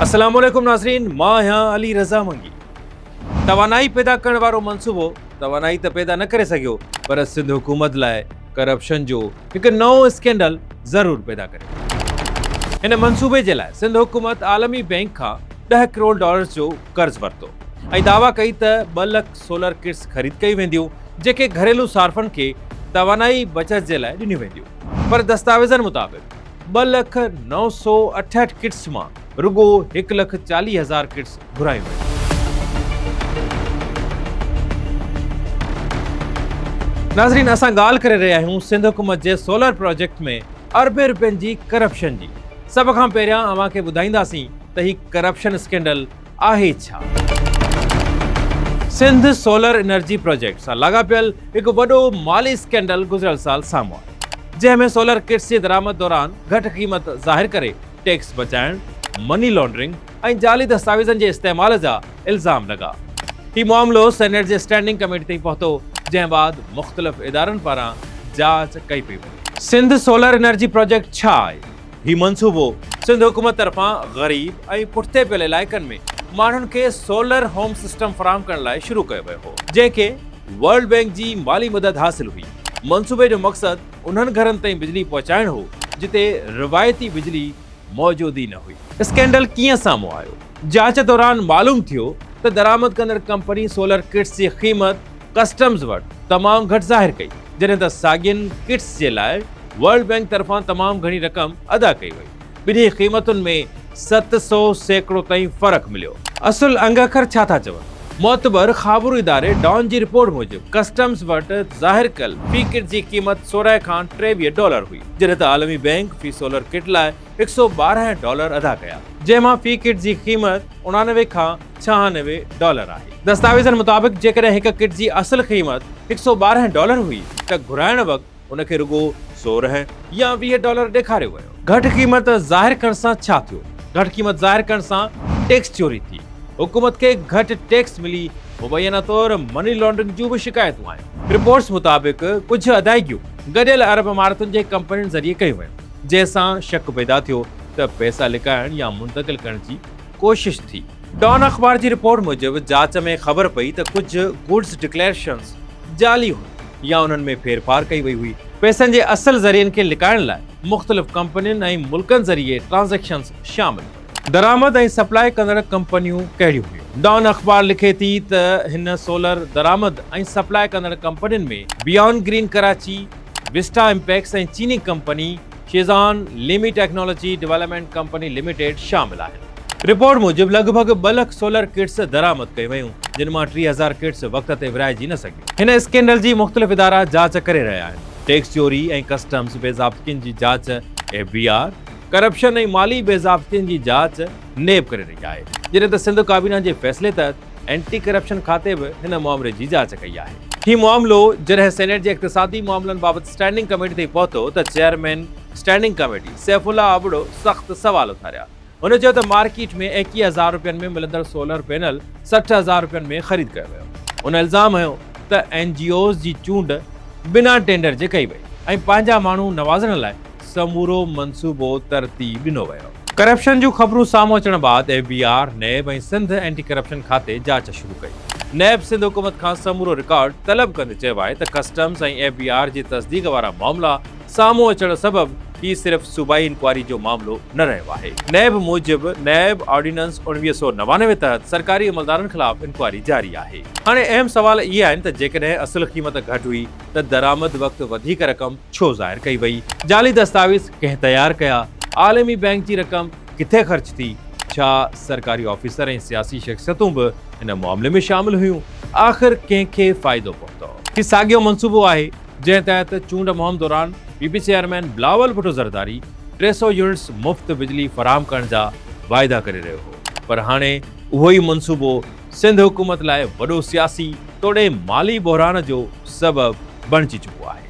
अस्सलाम वालेकुम नाज़रीन, मां यहाँ अली रज़ा मंगी। तवानाई पैदा करण वारो मंसूबो तवानाई त पैदा न करे सघियो, पर सिंध हुकूमत लाइ करप्शन जो हिकु नओं स्कैंडल ज़रूर पैदा करे। हिन मंसूबे जे लाइ सिंध हुकूमत आलमी बैंक खां $10 करोड़ जो कर्ज़ वरितो ऐं दावा कई त 2 लख सोलर किट्स ख़रीद कई वेंदियूं, जेके घरेलू सार्फनि खे तवानाई बचत जे लाइ ॾिनियूं वेंदियूं। पर दस्तावेज़नि मुताबिक़ 2,968 किट्स मां रुगो 1,40,000 किट्स घुरायूं वेंदियूं। नाज़रीन, असां ॻाल्हि करे रहिया आहियूं सिंध हुकूमत जे सोलर प्रोजेक्ट में अरबे रुपयनि जी करप्शन जी। सभ खां पहिरियां अव्हां खे ॿुधाईंदासीं त ही करप्शन स्कैंडल आहे छा। सिंध सोलर एनर्जी प्रोजेक्ट सां लाॻापियल हिकु वॾो माली स्कैंडल गुज़िरियल साल साम्हूं आयो, जंहिंमें सोलर किट्स जी दरामद दौरान घटि क़ीमत ज़ाहिर करे टैक्स बचाइण, मनी लॉन्ड्रिंग ऐं जाली दस्तावेज़नि जे इस्तेमाल जा इल्ज़ाम लॻा। ही मामिलो सेनेट जे स्टैंडिंग कमेटी ताईं पहुतो, जंहिं बाद मुख़्तलिफ़ इदारनि पारां जांच कई पई वञे। सिंध सोलर एनर्जी प्रोजेक्ट छा आहे? ही मंसूबो सिंध हुकूमत तरफ़ां ग़रीब ऐं पुठिते पियल इलाइक़नि में माण्हुनि खे सोलर होम सिस्टम फ़राहम करण लाइ शुरू कयो वियो हो, जंहिंखे वर्ल्ड बैंक जी माली मदद हासिल हुई। मंसूबे जो मक़सदु उन्हनि घरनि ताईं बिजली पहुचाइण हो जिते रिवायती बिजली मौजूद ई न हुई। स्कैंडल कीअं साम्हूं आयो? जांच दौरान मालूम थियो त दरामद कंदड़ कंपनी सोलर किट्स जी क़ीमत कस्टम्स वटि तमामु घटि ज़ाहिर कई, जॾहिं त साॻियुनि किट्स जे लाइ वर्ल्ड बैंक तरफ़ां तमामु घणी रक़म अदा कई वई। ॿिन्ही क़ीमतुनि में 700 सैकड़ो ताईं फ़र्क़ु मिलियो। असुल अंग अखर छा था चवनि? मोतबर ख़ाबरू इदारे डॉन जी रिपोर्ट मूजिब कस्टम्स वटि ज़ाहिर कल फी किट जी क़ीमत 16 खां $23 हुई, जॾहिं त आलमी बैंक फी सोलर किट लाइ $112 अदा कया, जंहिंमां फी किट जी क़ीमत $89 खां $96 आहे। दस्तावेज़नि मुताबिक़ जेकॾहिं हिक किट जी असुल क़ीमत $112 हुई त घुराइण वक़्तु उनखे रुगो 16 या $20 ॾेखारियो वियो। घटि क़ीमत ज़ाहिर करण सां छा थियो? घटि क़ीमत ज़ाहिर करण सां टैक्स चोरी थी। हुकूमत खे घटि टैक्स मिली, मुबैना तौर मनी लॉन्ड्रिंग जूं बि शिकायतूं आहिनि। रिपोर्ट्स मुताबिक़ कुझु अदायगियूं गॾियल अरब इमारतुनि जे कंपनियुनि ज़रिए कयूं वयूं, जंहिंसां शक पैदा थियो त पैसा लिकाइण या मुंतक़िल करण जी कोशिश थी। डॉन अख़बार जी रिपोर्ट मूजिब जांच में ख़बर पई त कुझु गुड्स डिक्लेरेशन्स जाली हुई या उन्हनि में फेरफार कई वई हुई। पैसनि जे असल ज़रियनि खे लिकाइण लाइ मुख़्तलिफ़ कंपनियुनि ऐं मुल्कनि ज़रिए ट्रांज़ैक्शन्स शामिल हुई। दरामद ऐं सप्लाई कंदड़ कंपनियूं कहिड़ियूं हुयूं? डॉन अख़बार लिखे थी त हिन सोलर दरामद ऐं सप्लाई कंदड़ कंपनियुनि में beyond green Karachi, vista impex ऐं चीनी कंपनी शेज़ान लिमी टेक्नोलॉजी डेवलपमेंट कंपनी लिमिटेड शामिल आहिनि। रिपोर्ट मूजिब लॻभॻि 2 लख सोलर किट्स दरामद कई वयूं, जिन मां 3000 किट्स वक़्त ते विराइजी न सघियूं। हिन स्कैंडल जी मुख़्तलिफ़ इदारा जांच करे रहिया आहिनि। टैक्स चोरी ऐं कस्टम्स बेज़ाब्तियुनि जी जांच FBI, करप्शन ऐं माली बेज़ाब्तियुनि जी जांच नेब करे रही आहे, जॾहिं त सिंध काबीना जे फ़ैसिले तहत एंटी करप्शन खाते बि हिन मामले जी जांच कई आहे। ही मामिलो जॾहिं सेनेट जे इक़्तिसादी मामलनि बाबति स्टैंडिंग कमेटी ताईं पहुतो त चेयरमैन स्टैंडिंग कमेटी सैफुल्ला आबड़ो सख़्तु सवाल उथारिया। हुन चयो त मार्केट में 21,000 रुपयनि में मिलंदड़ सोलर पैनल 60,000 रुपयनि में ख़रीद कयो वियो। हुन इल्ज़ाम हयो त NGOs जी चूंड बिना टेंडर जे कई वई ऐं पंहिंजा माण्हू नवाज़ण लाइ समूरो मंसूबो तरतीब ॾिनो वियो। करप्शन जूं ख़बरूं साम्हूं अचण बैदि FBR, नैब ऐं सिंध एंटी करप्शन खाते जांच शुरू कई। नैब सिंध हुकूमत खां समूरो रिकॉर्ड तलब कंदे चयो आहे त कस्टम्स ऐं FBR जी तस्दीक वारा मामला साम्हूं अचण सबबि ही सिर्फ़ सूबाई इंक्वायरी जो मामिलो न रहियो आहे। नैब मूजिब नैब ऑर्डिनेंस 1999 तहत सरकारी अमलदारनि ख़िलाफ़ इंक्वायरी जारी आहे। हाणे अहम सवाल इहे आहिनि त जेकॾहिं असुल क़ीमत घटि हुई त दरामद वक़्तु वधीक रक़म छो ज़ाहिर कई वई? जाली दस्तावेज़ कंहिं तयारु कया? आलमी बैंक जी रक़म किथे ख़र्च थी? छा सरकारी ऑफिसर ऐं सियासी शख़्सियतूं बि हिन मामले में शामिल हुयूं? आख़िर कंहिंखे फ़ाइदो पहुतो? ही साॻियो मंसूबो आहे जंहिं तहत चूंड मुहिम दौरान PB chairman Bilawal Bhutto Zardari 300 units मुफ़्त बिजली फ़राहम करण जा वाइदा करे रहियो हो, पर हाणे उहो ई मंसूबो सिंध हुकूमत लाइ वॾो सियासी तोड़े माली बहिरान जो सबबु बणिजी चुको आहे।